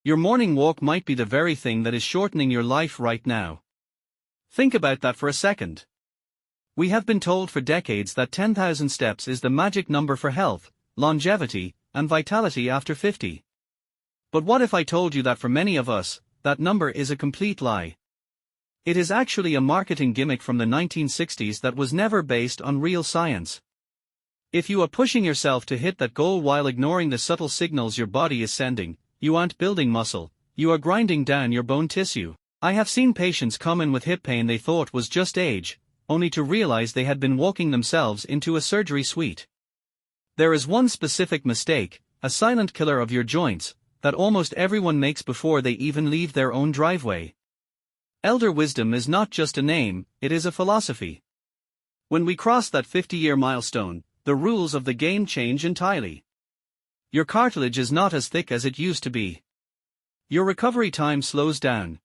Your morning walk might be the very thing that is shortening your life right now. Think about that for a second. We have been told for decades that 10,000 steps is the magic number for health, longevity, and vitality after 50. But what if I told you that for many of us, that number is a complete lie? It is actually a marketing gimmick from the 1960s that was never based on real science. If you are pushing yourself to hit that goal while ignoring the subtle signals your body is sending, you aren't building muscle, you are grinding down your bone tissue. I have seen patients come in with hip pain they thought was just age, only to realize they had been walking themselves into a surgery suite. There is one specific mistake, a silent killer of your joints, that almost everyone makes before they even leave their own driveway. Elder wisdom is not just a name, it is a philosophy. When we cross that 50-year milestone, the rules of the game change entirely. Your cartilage is not as thick as it used to be. Your recovery time slows down.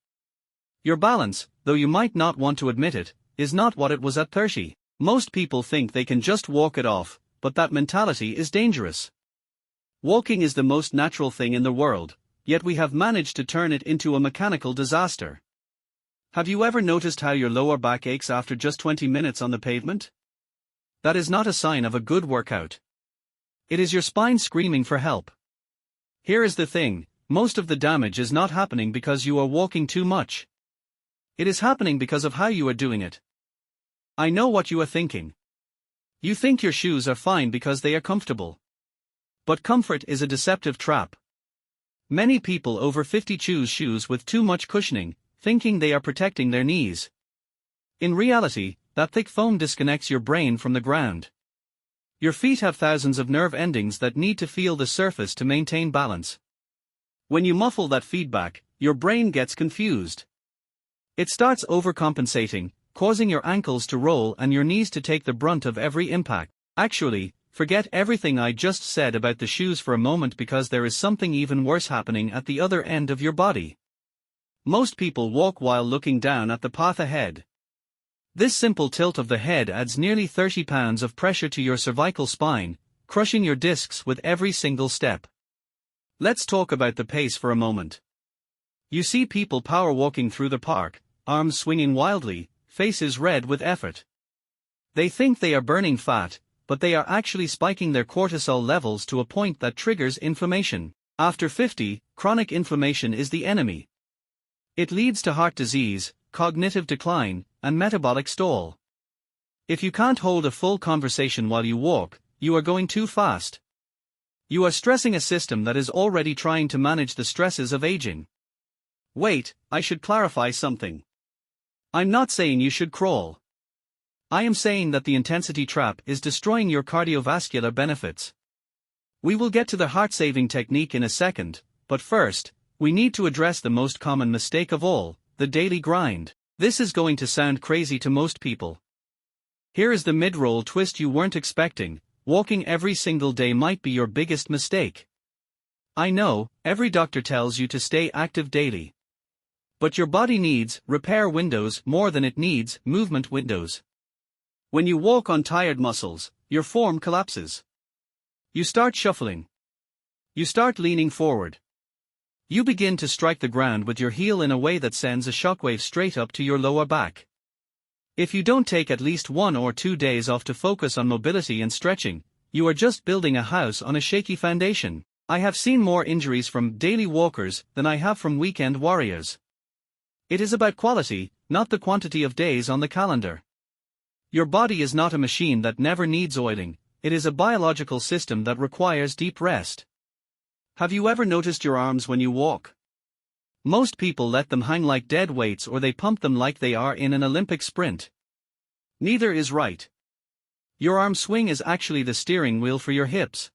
Your balance, though you might not want to admit it, is not what it was at 30. Most people think they can just walk it off, but that mentality is dangerous. Walking is the most natural thing in the world, yet we have managed to turn it into a mechanical disaster. Have you ever noticed how your lower back aches after just 20 minutes on the pavement? That is not a sign of a good workout. It is your spine screaming for help. Here is the thing, most of the damage is not happening because you are walking too much. It is happening because of how you are doing it. I know what you are thinking. You think your shoes are fine because they are comfortable. But comfort is a deceptive trap. Many people over 50 choose shoes with too much cushioning, thinking they are protecting their knees. In reality, that thick foam disconnects your brain from the ground. Your feet have thousands of nerve endings that need to feel the surface to maintain balance. When you muffle that feedback, your brain gets confused. It starts overcompensating, causing your ankles to roll and your knees to take the brunt of every impact. Actually, forget everything I just said about the shoes for a moment because there is something even worse happening at the other end of your body. Most people walk while looking down at the path ahead. This simple tilt of the head adds nearly 30 pounds of pressure to your cervical spine, crushing your discs with every single step. Let's talk about the pace for a moment. You see people power walking through the park, arms swinging wildly, faces red with effort. They think they are burning fat, but they are actually spiking their cortisol levels to a point that triggers inflammation. After 50, chronic inflammation is the enemy. It leads to heart disease, cognitive decline, and metabolic stall. If you can't hold a full conversation while you walk, you are going too fast. You are stressing a system that is already trying to manage the stresses of aging. Wait, I should clarify something. I'm not saying you should crawl. I am saying that the intensity trap is destroying your cardiovascular benefits. We will get to the heart-saving technique in a second, but first, we need to address the most common mistake of all, the daily grind. This is going to sound crazy to most people. Here is the mid-roll twist you weren't expecting: walking every single day might be your biggest mistake. I know, every doctor tells you to stay active daily. But your body needs repair windows more than it needs movement windows. When you walk on tired muscles, your form collapses. You start shuffling. You start leaning forward. You begin to strike the ground with your heel in a way that sends a shockwave straight up to your lower back. If you don't take at least 1 or 2 days off to focus on mobility and stretching, you are just building a house on a shaky foundation. I have seen more injuries from daily walkers than I have from weekend warriors. It is about quality, not the quantity of days on the calendar. Your body is not a machine that never needs oiling, it is a biological system that requires deep rest. Have you ever noticed your arms when you walk? Most people let them hang like dead weights or they pump them like they are in an Olympic sprint. Neither is right. Your arm swing is actually the steering wheel for your hips.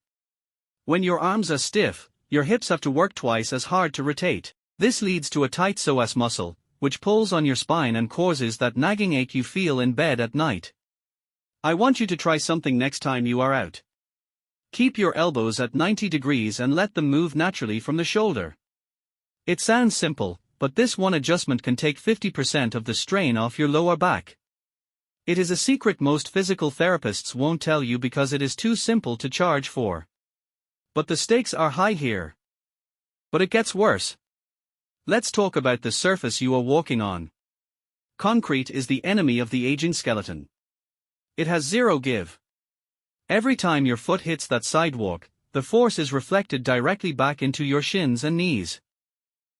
When your arms are stiff, your hips have to work twice as hard to rotate. This leads to a tight psoas muscle, which pulls on your spine and causes that nagging ache you feel in bed at night. I want you to try something next time you are out. Keep your elbows at 90 degrees and let them move naturally from the shoulder. It sounds simple, but this one adjustment can take 50% of the strain off your lower back. It is a secret most physical therapists won't tell you because it is too simple to charge for. But the stakes are high here. But it gets worse. Let's talk about the surface you are walking on. Concrete is the enemy of the aging skeleton. It has zero give. Every time your foot hits that sidewalk, the force is reflected directly back into your shins and knees.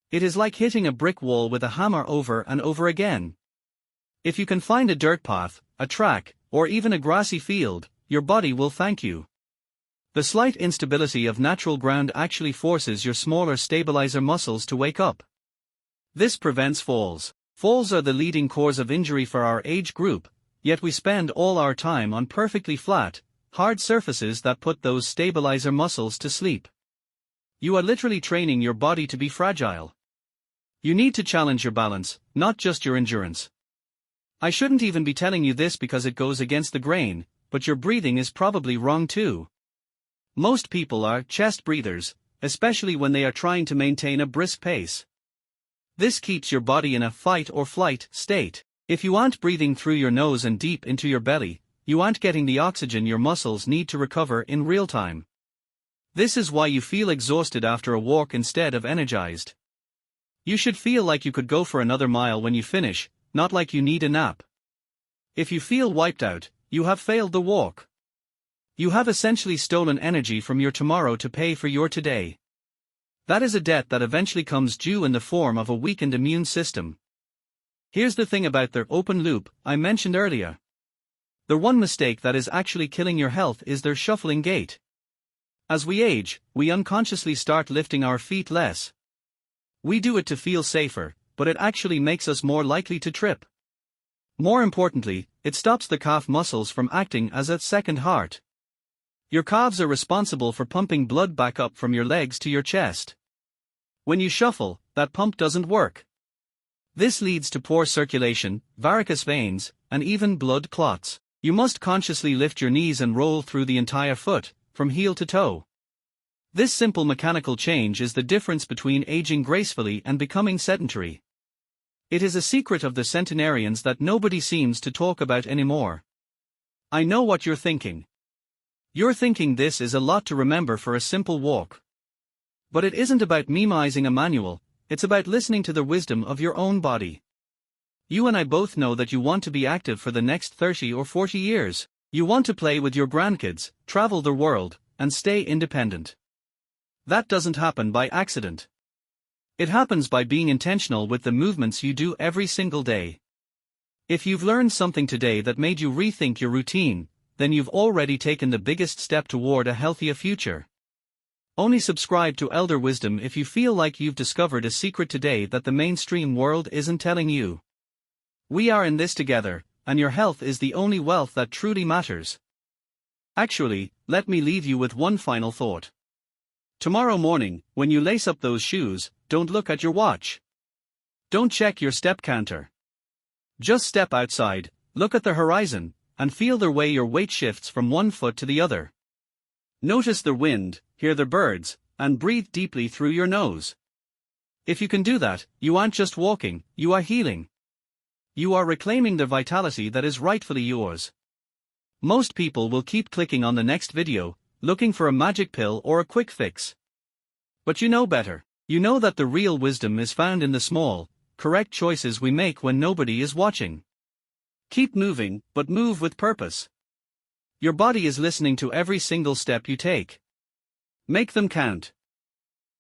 It is like hitting a brick wall with a hammer over and over again. If you can find a dirt path, a track, or even a grassy field, your body will thank you. The slight instability of natural ground actually forces your smaller stabilizer muscles to wake up. This prevents falls. Falls are the leading cause of injury for our age group, yet we spend all our time on perfectly flat, hard surfaces that put those stabilizer muscles to sleep. You are literally training your body to be fragile. You need to challenge your balance, not just your endurance. I shouldn't even be telling you this because it goes against the grain, but your breathing is probably wrong too. Most people are chest breathers, especially when they are trying to maintain a brisk pace. This keeps your body in a fight or flight state. If you aren't breathing through your nose and deep into your belly, you aren't getting the oxygen your muscles need to recover in real time. This is why you feel exhausted after a walk instead of energized. You should feel like you could go for another mile when you finish, not like you need a nap. If you feel wiped out, you have failed the walk. You have essentially stolen energy from your tomorrow to pay for your today. That is a debt that eventually comes due in the form of a weakened immune system. Here's the thing about their open loop I mentioned earlier. The one mistake that is actually killing your health is their shuffling gait. As we age, we unconsciously start lifting our feet less. We do it to feel safer, but it actually makes us more likely to trip. More importantly, it stops the calf muscles from acting as a second heart. Your calves are responsible for pumping blood back up from your legs to your chest. When you shuffle, that pump doesn't work. This leads to poor circulation, varicose veins, and even blood clots. You must consciously lift your knees and roll through the entire foot, from heel to toe. This simple mechanical change is the difference between aging gracefully and becoming sedentary. It is a secret of the centenarians that nobody seems to talk about anymore. I know what you're thinking. You're thinking this is a lot to remember for a simple walk. But it isn't about memorizing a manual, it's about listening to the wisdom of your own body. You and I both know that you want to be active for the next 30 or 40 years. You want to play with your grandkids, travel the world, and stay independent. That doesn't happen by accident. It happens by being intentional with the movements you do every single day. If you've learned something today that made you rethink your routine, then you've already taken the biggest step toward a healthier future. Only subscribe to Elder Wisdom if you feel like you've discovered a secret today that the mainstream world isn't telling you. We are in this together, and your health is the only wealth that truly matters. Actually, let me leave you with one final thought. Tomorrow morning, when you lace up those shoes, don't look at your watch. Don't check your step counter. Just step outside, look at the horizon, and feel the way your weight shifts from one foot to the other. Notice the wind, hear the birds, and breathe deeply through your nose. If you can do that, you aren't just walking, you are healing. You are reclaiming the vitality that is rightfully yours. Most people will keep clicking on the next video, looking for a magic pill or a quick fix. But you know better. You know that the real wisdom is found in the small, correct choices we make when nobody is watching. Keep moving, but move with purpose. Your body is listening to every single step you take. Make them count.